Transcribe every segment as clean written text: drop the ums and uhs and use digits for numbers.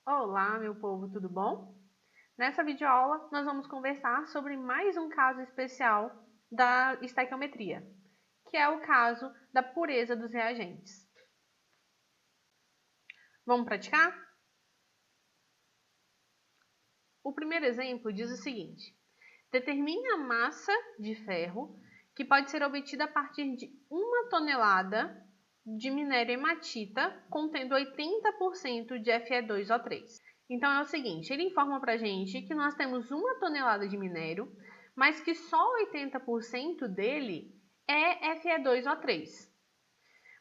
Olá, meu povo, tudo bom? Nessa videoaula, nós vamos conversar sobre mais um caso especial da estequiometria, que é o caso da pureza dos reagentes. Vamos praticar? O primeiro exemplo diz o seguinte: determine a massa de ferro que pode ser obtida a partir de 1 tonelada de minério hematita contendo 80% de Fe2O3. Então é o seguinte, ele informa para a gente que nós temos 1 tonelada de minério, mas que só 80% dele é Fe2O3.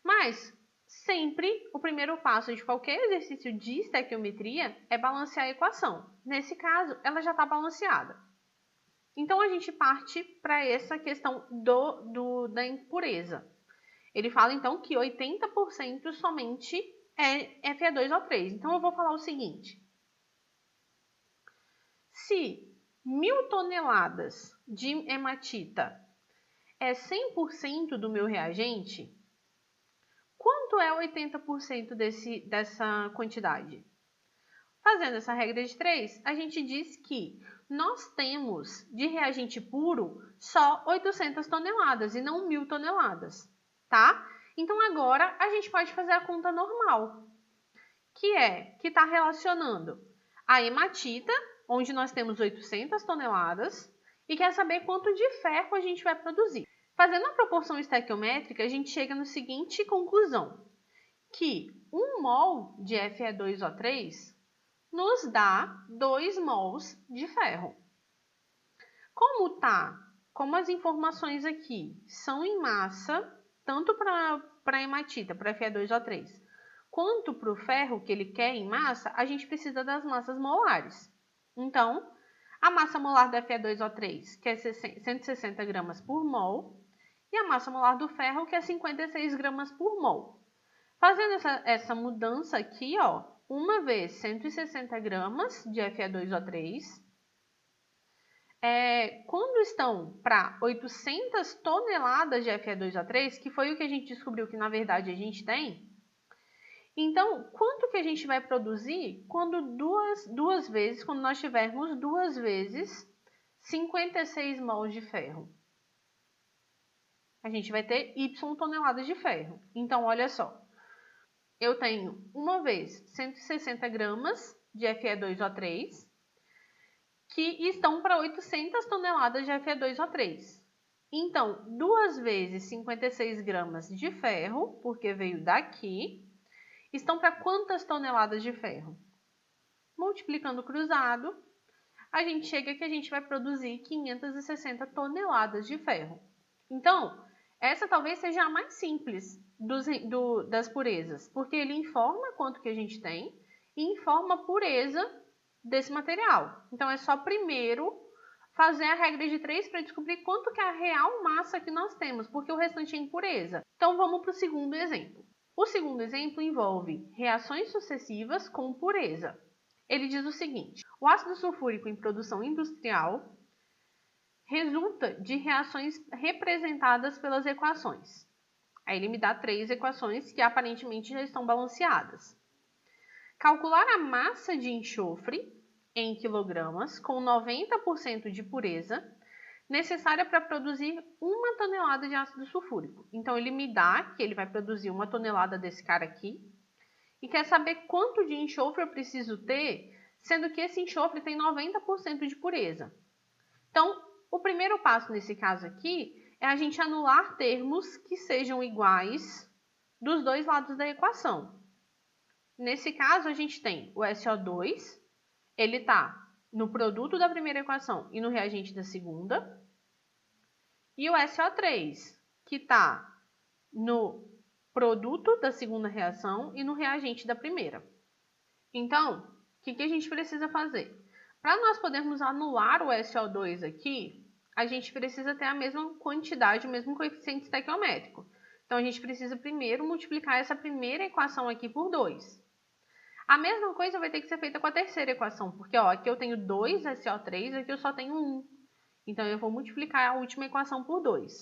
Mas sempre o primeiro passo de qualquer exercício de estequiometria é balancear a equação. Nesse caso, ela já está balanceada. Então a gente parte para essa questão da impureza. Ele fala então que 80% somente é Fe2O3. Então eu vou falar o seguinte: se 1.000 toneladas de hematita é 100% do meu reagente, quanto é 80% dessa quantidade? Fazendo essa regra de 3, a gente diz que nós temos de reagente puro só 800 toneladas e não 1.000 toneladas, tá? Então agora a gente pode fazer a conta normal, que está relacionando a hematita, onde nós temos 800 toneladas, e quer saber quanto de ferro a gente vai produzir. Fazendo a proporção estequiométrica, a gente chega na seguinte conclusão, que 1 mol de Fe2O3 nos dá 2 mols de ferro. Como as informações aqui são em massa, tanto para a hematita, para Fe2O3, quanto para o ferro que ele quer em massa, a gente precisa das massas molares. Então, a massa molar do Fe2O3, que é 160 gramas por mol, e a massa molar do ferro, que é 56 gramas por mol. Fazendo essa mudança aqui, ó, uma vez 160 gramas de Fe2O3, quando estão para 800 toneladas de Fe2O3, que foi o que a gente descobriu que na verdade a gente tem, então quanto que a gente vai produzir quando quando nós tivermos 2 vezes 56 mols de ferro? A gente vai ter Y toneladas de ferro. Então, olha só, eu tenho uma vez 160 gramas de Fe2O3, que estão para 800 toneladas de Fe2O3. Então, 2 vezes 56 gramas de ferro, porque veio daqui, estão para quantas toneladas de ferro? Multiplicando cruzado, a gente chega que a gente vai produzir 560 toneladas de ferro. Então, essa talvez seja a mais simples das purezas, porque ele informa quanto que a gente tem e informa a pureza desse material. Então, é só primeiro fazer a regra de 3 para descobrir quanto que é a real massa que nós temos, porque o restante é impureza. Então, vamos para o segundo exemplo. O segundo exemplo envolve reações sucessivas com pureza. Ele diz o seguinte: o ácido sulfúrico em produção industrial resulta de reações representadas pelas equações. Aí ele me dá 3 equações que aparentemente já estão balanceadas. Calcular a massa de enxofre em quilogramas com 90% de pureza necessária para produzir 1 tonelada de ácido sulfúrico. Então ele me dá que ele vai produzir 1 tonelada desse cara aqui e quer saber quanto de enxofre eu preciso ter, sendo que esse enxofre tem 90% de pureza. Então, o primeiro passo nesse caso aqui é a gente anular termos que sejam iguais dos dois lados da equação. Nesse caso, a gente tem o SO2, ele está no produto da primeira equação e no reagente da segunda, e o SO3, que está no produto da segunda reação e no reagente da primeira. Então, o que a gente precisa fazer? Para nós podermos anular o SO2 aqui, a gente precisa ter a mesma quantidade, o mesmo coeficiente estequiométrico. Então, a gente precisa primeiro multiplicar essa primeira equação aqui por 2. A mesma coisa vai ter que ser feita com a terceira equação, porque ó, aqui eu tenho 2 SO3, aqui eu só tenho 1. Então, eu vou multiplicar a última equação por 2.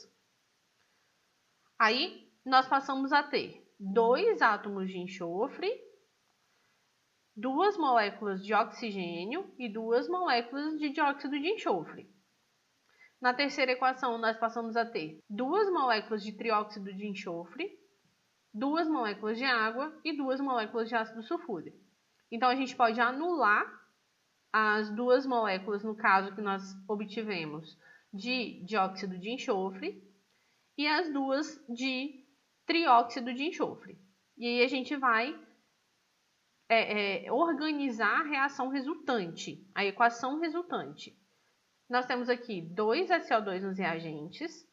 Aí, nós passamos a ter 2 átomos de enxofre 2 moléculas de oxigênio e 2 moléculas de dióxido de enxofre. Na terceira equação, nós passamos a ter 2 moléculas de trióxido de enxofre, 2 moléculas de água e 2 moléculas de ácido sulfúrico. Então, a gente pode anular as 2 moléculas, no caso que nós obtivemos, de dióxido de enxofre e as 2 de trióxido de enxofre. E aí a gente vai organizar a reação resultante, a equação resultante. Nós temos aqui 2 SO2 nos reagentes.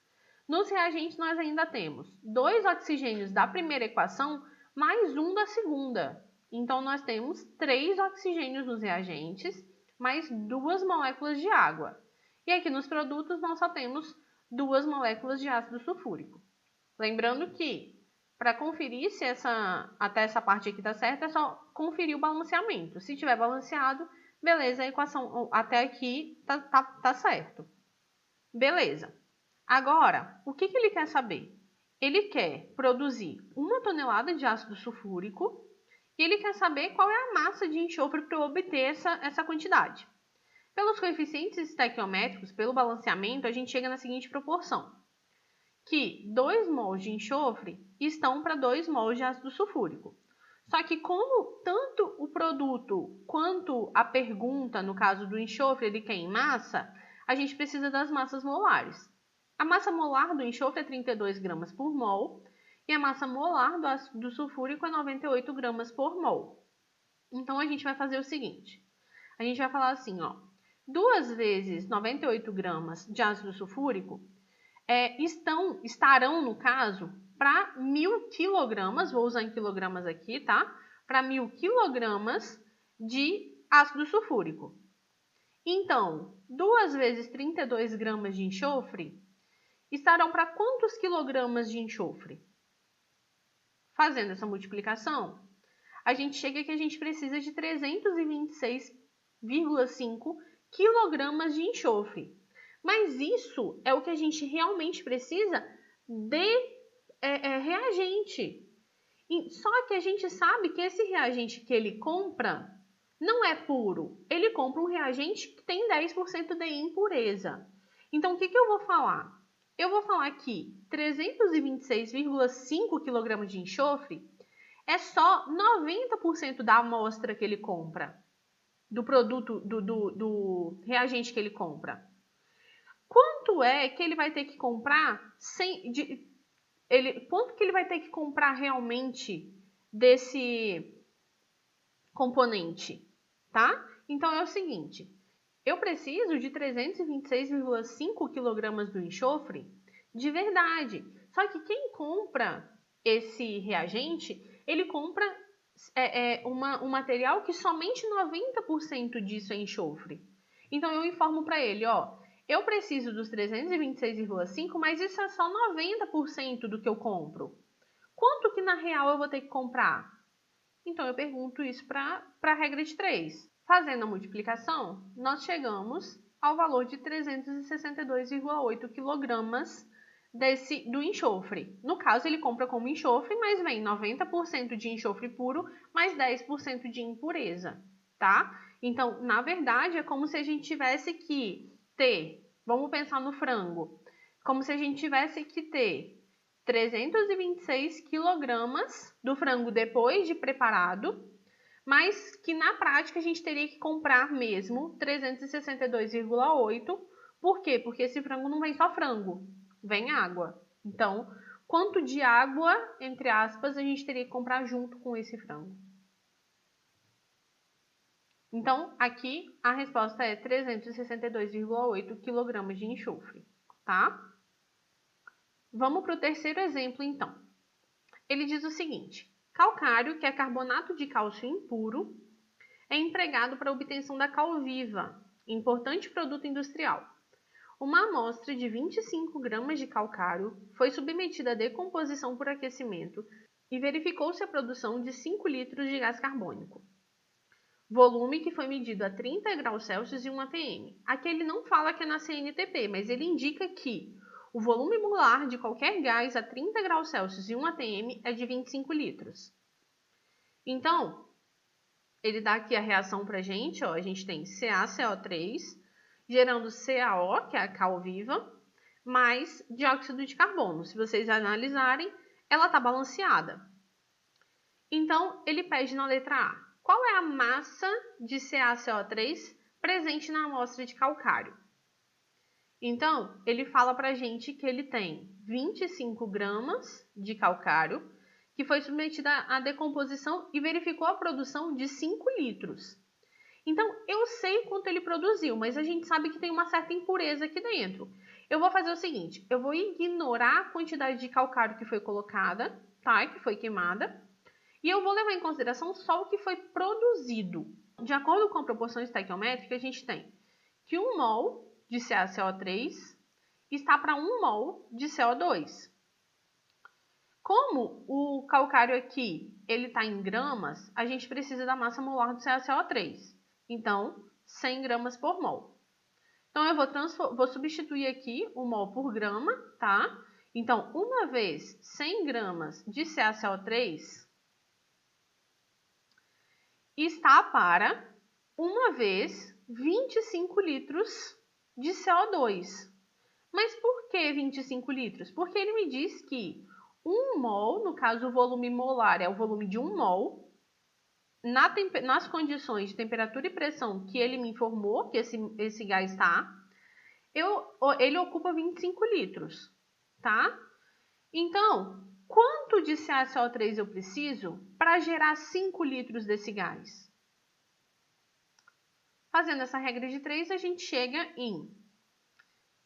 Nos reagentes, nós ainda temos 2 oxigênios da primeira equação mais 1 da segunda. Então, nós temos 3 oxigênios nos reagentes, mais 2 moléculas de água. E aqui nos produtos, nós só temos 2 moléculas de ácido sulfúrico. Lembrando que, para conferir se até essa parte aqui está certa, é só conferir o balanceamento. Se estiver balanceado, beleza, a equação até aqui tá certo. Beleza. Agora, o que ele quer saber? Ele quer produzir 1 tonelada de ácido sulfúrico e ele quer saber qual é a massa de enxofre para obter essa quantidade. Pelos coeficientes estequiométricos, pelo balanceamento, a gente chega na seguinte proporção, que 2 mols de enxofre estão para 2 mols de ácido sulfúrico. Só que como tanto o produto quanto a pergunta, no caso do enxofre, ele quer em massa, a gente precisa das massas molares. A massa molar do enxofre é 32 gramas por mol e a massa molar do ácido sulfúrico é 98 gramas por mol. Então, a gente vai fazer o seguinte. A gente vai falar assim, ó, 2 vezes 98 gramas de ácido sulfúrico estarão, no caso, para 1.000 quilogramas, vou usar em quilogramas aqui, tá? Para 1.000 quilogramas de ácido sulfúrico. Então, 2 vezes 32 gramas de enxofre estarão para quantos quilogramas de enxofre? Fazendo essa multiplicação, a gente chega que a gente precisa de 326,5 quilogramas de enxofre. Mas isso é o que a gente realmente precisa de reagente. Só que a gente sabe que esse reagente que ele compra não é puro. Ele compra um reagente que tem 10% de impureza. Então, o que eu vou falar? Eu vou falar que 326,5 kg de enxofre é só 90% da amostra que ele compra, do produto, do reagente que ele compra. Quanto é que ele vai ter que comprar quanto que ele vai ter que comprar realmente desse componente, tá? Então, é o seguinte, eu preciso de 326,5 kg do enxofre de verdade. Só que quem compra esse reagente, ele compra um material que somente 90% disso é enxofre. Então, eu informo para ele, ó, eu preciso dos 326,5, mas isso é só 90% do que eu compro. Quanto que na real eu vou ter que comprar? Então, eu pergunto isso para a regra de 3. Fazendo a multiplicação, nós chegamos ao valor de 362,8 kg do enxofre. No caso, ele compra como enxofre, mas vem 90% de enxofre puro, mais 10% de impureza, tá? Então, na verdade, é como se a gente tivesse que ter, vamos pensar no frango, como se a gente tivesse que ter 326 quilogramas do frango depois de preparado, mas que na prática a gente teria que comprar mesmo 362,8. Por quê? Porque esse frango não vem só frango, vem água. Então, quanto de água, entre aspas, a gente teria que comprar junto com esse frango? Então, aqui a resposta é 362,8 kg de enxofre, tá? Vamos para o terceiro exemplo, então. Ele diz o seguinte, calcário, que é carbonato de cálcio impuro, é empregado para a obtenção da cal viva, importante produto industrial. Uma amostra de 25 gramas de calcário foi submetida à decomposição por aquecimento e verificou-se a produção de 5 litros de gás carbônico. Volume que foi medido a 30 graus Celsius e 1 atm. Aqui ele não fala que é na CNTP, mas ele indica que o volume molar de qualquer gás a 30 graus Celsius e 1 atm é de 25 litros. Então, ele dá aqui a reação pra gente, ó, a gente tem CaCO3, gerando CaO, que é a cal viva, mais dióxido de carbono. Se vocês analisarem, ela está balanceada. Então, ele pede na letra A, qual é a massa de CaCO3 presente na amostra de calcário? Então, ele fala para a gente que ele tem 25 gramas de calcário, que foi submetida à decomposição e verificou a produção de 5 litros. Então, eu sei quanto ele produziu, mas a gente sabe que tem uma certa impureza aqui dentro. Eu vou fazer o seguinte, eu vou ignorar a quantidade de calcário que foi colocada, tá? Que foi queimada, e eu vou levar em consideração só o que foi produzido. De acordo com a proporção estequiométrica, a gente tem que 1 mol de CaCO3 está para 1 mol de CO2. Como o calcário aqui ele está em gramas, a gente precisa da massa molar do CaCO3. Então, 100 gramas por mol. Então, eu vou substituir aqui o mol por grama, tá? Então, uma vez 100 gramas de CaCO3 está para, uma vez, 25 litros de CO2. Mas por que 25 litros? Porque ele me diz que 1 mol, no caso o volume molar é o volume de 1 mol, nas condições de temperatura e pressão que ele me informou que esse gás está, ele ocupa 25 litros, tá? Então, quanto de CaCO3 eu preciso para gerar 5 litros desse gás? Fazendo essa regra de 3, a gente chega em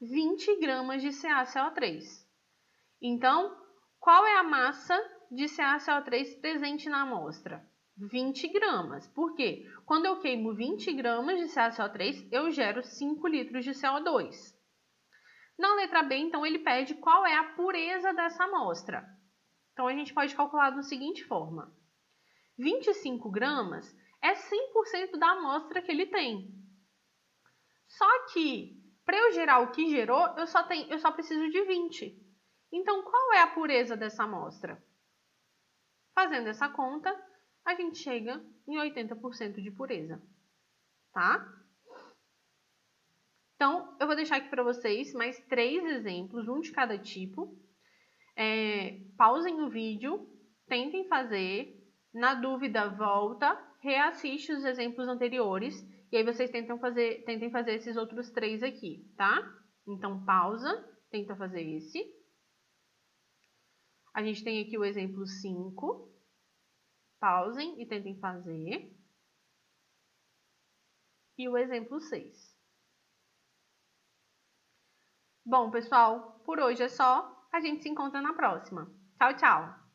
20 gramas de CaCO3. Então, qual é a massa de CaCO3 presente na amostra? 20 gramas. Por quê? Quando eu queimo 20 gramas de CaCO3, eu gero 5 litros de CO2. Na letra B, então, ele pede qual é a pureza dessa amostra. Então, a gente pode calcular da seguinte forma. 25 gramas é 100% da amostra que ele tem. Só que, para eu gerar o que gerou, eu só preciso de 20. Então, qual é a pureza dessa amostra? Fazendo essa conta, a gente chega em 80% de pureza, tá? Então, eu vou deixar aqui para vocês mais 3 exemplos, um de cada tipo. Pausem o vídeo, tentem fazer. Na dúvida, volta, reassiste os exemplos anteriores e aí vocês tentem fazer esses outros 3 aqui, tá? Então, pausa, tenta fazer esse. A gente tem aqui o exemplo 5. Pausem e tentem fazer. E o exemplo 6. Bom, pessoal, por hoje é só. A gente se encontra na próxima. Tchau, tchau!